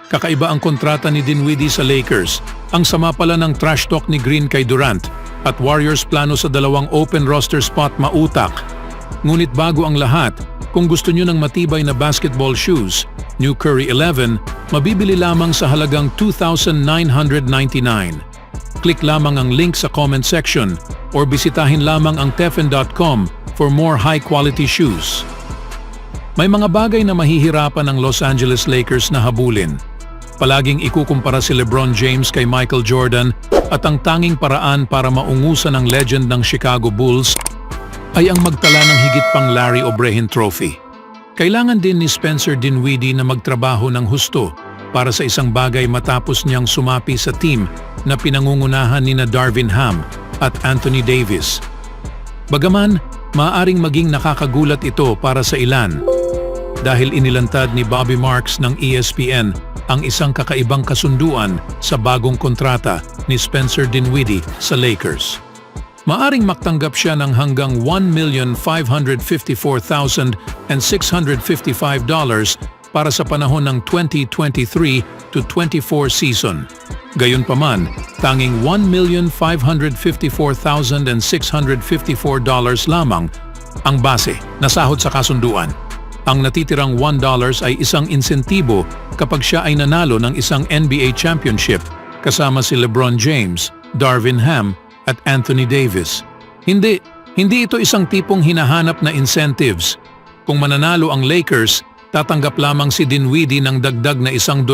Kakaiba ang kontrata ni Dinwiddie sa Lakers, ang sama pala ng trash talk ni Green kay Durant, at Warriors plano sa dalawang open roster spot mautak. Ngunit bago ang lahat, kung gusto nyo ng matibay na basketball shoes, New Curry 11, mabibili lamang sa halagang $2,999. Click lamang ang link sa comment section or bisitahin lamang ang tefen.com for more high-quality shoes. May mga bagay na mahihirapan ng Los Angeles Lakers na habulin. Palaging ikukumpara si LeBron James kay Michael Jordan at ang tanging paraan para maungusan ang legend ng Chicago Bulls ay ang magtala ng higit pang Larry O'Brien Trophy. Kailangan din ni Spencer Dinwiddie na magtrabaho ng husto para sa isang bagay matapos niyang sumapi sa team na pinangungunahan ni Darvin Ham at Anthony Davis. Bagaman, maaaring maging nakakagulat ito para sa ilan dahil inilantad ni Bobby Marks ng ESPN ang isang kakaibang kasunduan sa bagong kontrata ni Spencer Dinwiddie sa Lakers. Maaring maktanggap siya ng hanggang $1,554,655 para sa panahon ng 2023 to 24 season. Gayunpaman, tanging $1,554,654 lamang ang base na sahod sa kasunduan. Ang natitirang $1 ay isang insentibo kapag siya ay nanalo ng isang NBA championship kasama si LeBron James, Darvin Ham at Anthony Davis. Hindi ito isang tipong hinahanap na incentives. Kung mananalo ang Lakers, tatanggap lamang si Dinwiddie ng dagdag na $1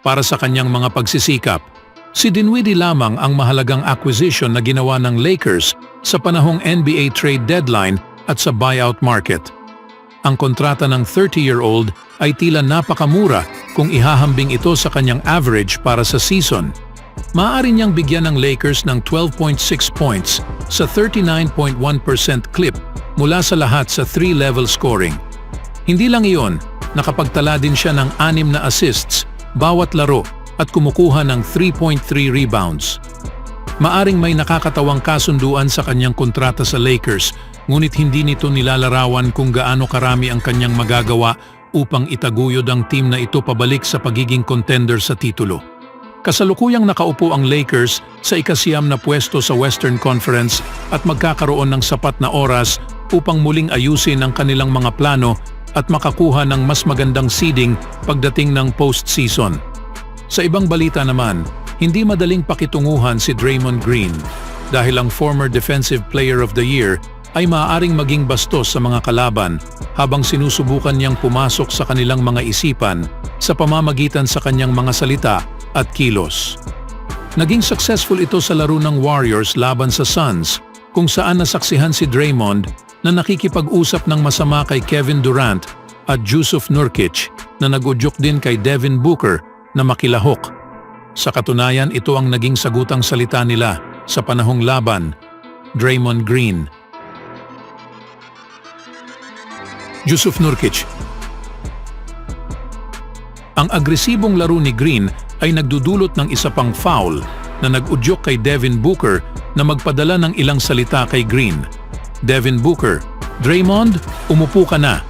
para sa kanyang mga pagsisikap. Si Dinwiddie lamang ang mahalagang acquisition na ginawa ng Lakers sa panahong NBA trade deadline at sa buyout market. Ang kontrata ng 30-year-old ay tila napakamura kung ihahambing ito sa kanyang average para sa season. Maaari niyang bigyan ng Lakers ng 12.6 points sa 39.1% clip mula sa lahat sa 3-level scoring. Hindi lang iyon, nakapagtala din siya ng 6 na assists bawat laro at kumukuha ng 3.3 rebounds. Maaring may nakakatawang kasunduan sa kanyang kontrata sa Lakers, ngunit hindi nito nilalarawan kung gaano karami ang kanyang magagawa upang itaguyod ang team na ito pabalik sa pagiging contender sa titulo. Kasalukuyang nakaupo ang Lakers sa ika-9 na pwesto sa Western Conference at magkakaroon ng sapat na oras upang muling ayusin ang kanilang mga plano at makakuha ng mas magandang seeding pagdating ng postseason. Sa ibang balita naman, hindi madaling pakitunguhan si Draymond Green dahil ang former Defensive Player of the Year ay maaaring maging bastos sa mga kalaban habang sinusubukan niyang pumasok sa kanilang mga isipan sa pamamagitan sa kanyang mga salita at kilos. Naging successful ito sa laro ng Warriors laban sa Suns kung saan nasaksihan si Draymond na nakikipag-usap ng masama kay Kevin Durant at Jusuf Nurkic na nag-udyok din kay Devin Booker na makilahok. Sa katunayan, ito ang naging sagutang salita nila sa panahong laban. Draymond Green. Jusuf Nurkic. Ang agresibong laro ni Green ay nagdudulot ng isa pang foul na nag-udyok kay Devin Booker na magpadala ng ilang salita kay Green. Devin Booker, Draymond, umupo ka na.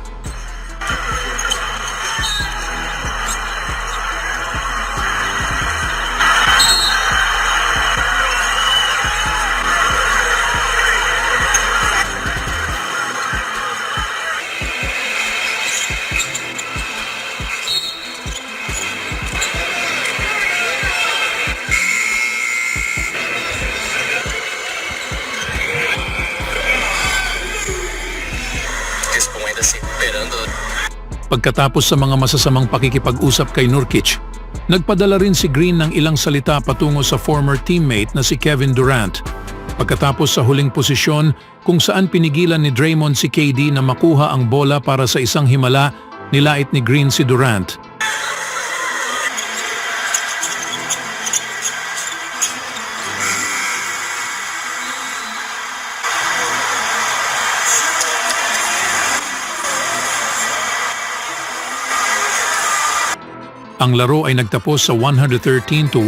Pagkatapos sa mga masasamang pakikipag-usap kay Nurkic, nagpadala rin si Green ng ilang salita patungo sa former teammate na si Kevin Durant. Pagkatapos sa huling posisyon kung saan pinigilan ni Draymond si KD na makuha ang bola para sa isang himala, nilait ni Green si Durant. Ang laro ay nagtapos sa 113-112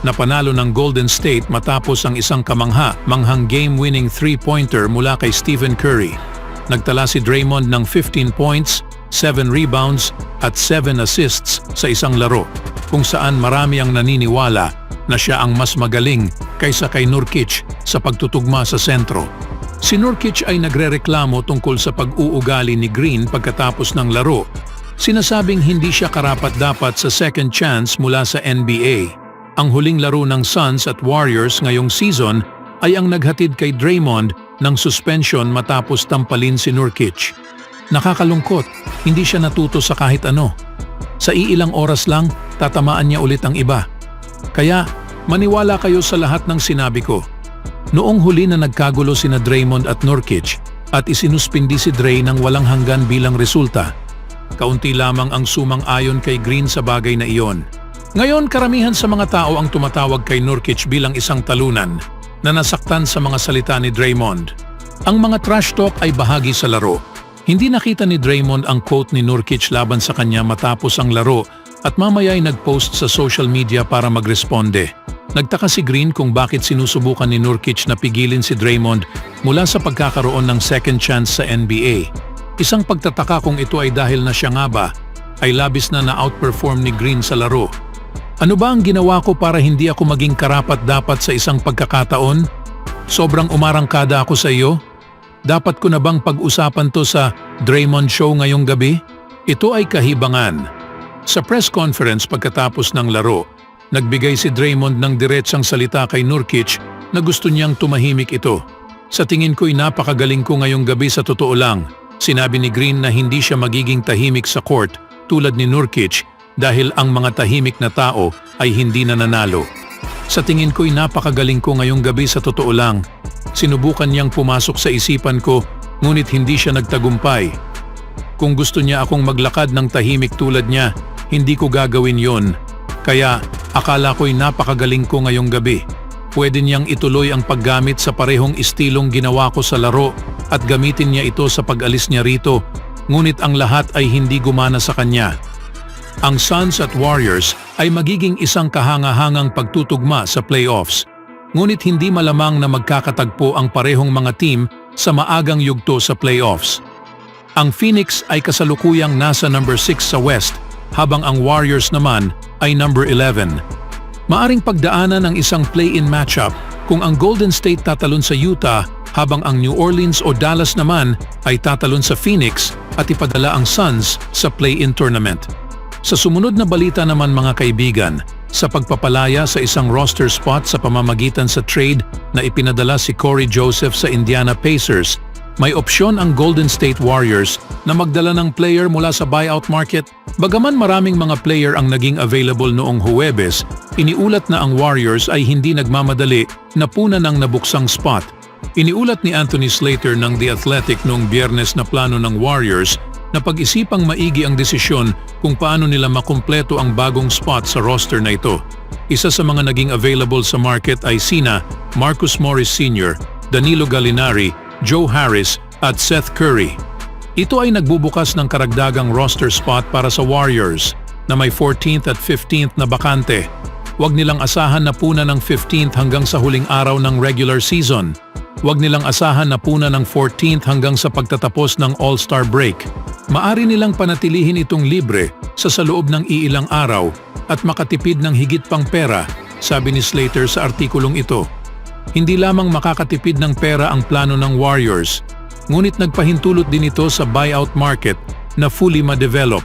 na panalo ng Golden State matapos ang isang kamangha-manghang game-winning 3-pointer mula kay Stephen Curry. Nagtala si Draymond ng 15 points, 7 rebounds at 7 assists sa isang laro, kung saan marami ang naniniwala na siya ang mas magaling kaysa kay Nurkic sa pagtutugma sa sentro. Si Nurkic ay nagrereklamo tungkol sa pag-uugali ni Green pagkatapos ng laro. Sinasabing hindi siya karapat-dapat sa second chance mula sa NBA. Ang huling laro ng Suns at Warriors ngayong season ay ang naghatid kay Draymond ng suspension matapos tampalin si Nurkic. Nakakalungkot, hindi siya natuto sa kahit ano. Sa iilang oras lang, tatamaan niya ulit ang iba. Kaya, maniwala kayo sa lahat ng sinabi ko. Noong huli na nagkagulo sina Draymond at Nurkic at isinuspindi si Dray ng walang hanggan bilang resulta, kaunti lamang ang sumang-ayon kay Green sa bagay na iyon. Ngayon, karamihan sa mga tao ang tumatawag kay Nurkic bilang isang talunan na nasaktan sa mga salita ni Draymond. Ang mga trash talk ay bahagi sa laro. Hindi nakita ni Draymond ang quote ni Nurkic laban sa kanya matapos ang laro at mamaya ay nag-post sa social media para magresponde. Nagtaka si Green kung bakit sinusubukan ni Nurkic na pigilin si Draymond mula sa pagkakaroon ng second chance sa NBA. Isang pagtataka kung ito ay dahil na siya nga ba ay labis na na-outperform ni Green sa laro. Ano ba ang ginawa ko para hindi ako maging karapat-dapat sa isang pagkakataon? Sobrang umarangkada ako sa iyo? Dapat ko na bang pag-usapan to sa Draymond Show ngayong gabi? Ito ay kahibangan. Sa press conference pagkatapos ng laro, nagbigay si Draymond ng diretsang salita kay Nurkic na gusto niyang tumahimik ito. Sa tingin ko'y napakagaling ko ngayong gabi sa totoo lang. Sinabi ni Green na hindi siya magiging tahimik sa court tulad ni Nurkic dahil ang mga tahimik na tao ay hindi nananalo. Sa tingin ko'y napakagaling ko ngayong gabi sa totoo lang. Sinubukan niyang pumasok sa isipan ko ngunit hindi siya nagtagumpay. Kung gusto niya akong maglakad ng tahimik tulad niya, hindi ko gagawin yon. Kaya akala ko'y napakagaling ko ngayong gabi. Pwede niyang ituloy ang paggamit sa parehong istilong ginawa ko sa laro at gamitin niya ito sa pag-alis niya rito, ngunit ang lahat ay hindi gumana sa kanya. Ang Suns at Warriors ay magiging isang kahanga-hangang pagtutugma sa playoffs, ngunit hindi malamang na magkakatagpo ang parehong mga team sa maagang yugto sa playoffs. Ang Phoenix ay kasalukuyang nasa number 6 sa West, habang ang Warriors naman ay number 11. Maaring pagdaanan ng isang play-in matchup kung ang Golden State tatalon sa Utah habang ang New Orleans o Dallas naman ay tatalon sa Phoenix at ipadala ang Suns sa play-in tournament. Sa sumunod na balita naman mga kaibigan, sa pagpapalaya sa isang roster spot sa pamamagitan sa trade na ipinadala si Corey Joseph sa Indiana Pacers, may opsyon ang Golden State Warriors na magdala ng player mula sa buyout market. Bagaman maraming mga player ang naging available noong Huwebes, iniulat na ang Warriors ay hindi nagmamadali na punan ng nabuksang spot. Iniulat ni Anthony Slater ng The Athletic noong Biyernes na plano ng Warriors na pag-isipang maigi ang desisyon kung paano nila makumpleto ang bagong spot sa roster na ito. Isa sa mga naging available sa market ay sina Marcus Morris Sr., Danilo Gallinari, Joe Harris at Seth Curry. Ito ay nagbubukas ng karagdagang roster spot para sa Warriors na may 14th at 15th na bakante. Huwag nilang asahan na puna ng 15th hanggang sa huling araw ng regular season. Huwag nilang asahan na puna ng 14th hanggang sa pagtatapos ng All-Star break. Maari nilang panatilihin itong libre sa loob ng iilang araw at makatipid ng higit pang pera, sabi ni Slater sa artikulong ito. Hindi lamang makakatipid ng pera ang plano ng Warriors, ngunit nagpahintulot din ito sa buyout market na fully ma-develop.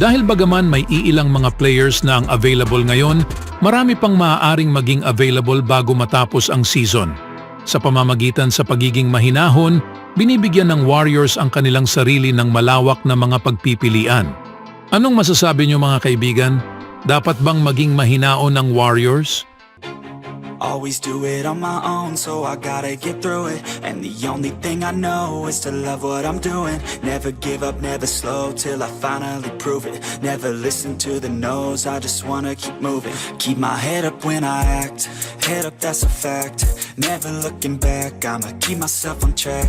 Dahil bagaman may iilang mga players na ang available ngayon, marami pang maaaring maging available bago matapos ang season. Sa pamamagitan sa pagiging mahinahon, binibigyan ng Warriors ang kanilang sarili ng malawak na mga pagpipilian. Anong masasabi niyo mga kaibigan? Dapat bang maging mahinaon ang Warriors? Always do it on my own, so I gotta get through it. And the only thing I know is to love what I'm doing. Never give up, never slow, till I finally prove it. Never listen to the no's, I just wanna keep moving. Keep my head up when I act, head up that's a fact. Never looking back, I'ma keep myself on track.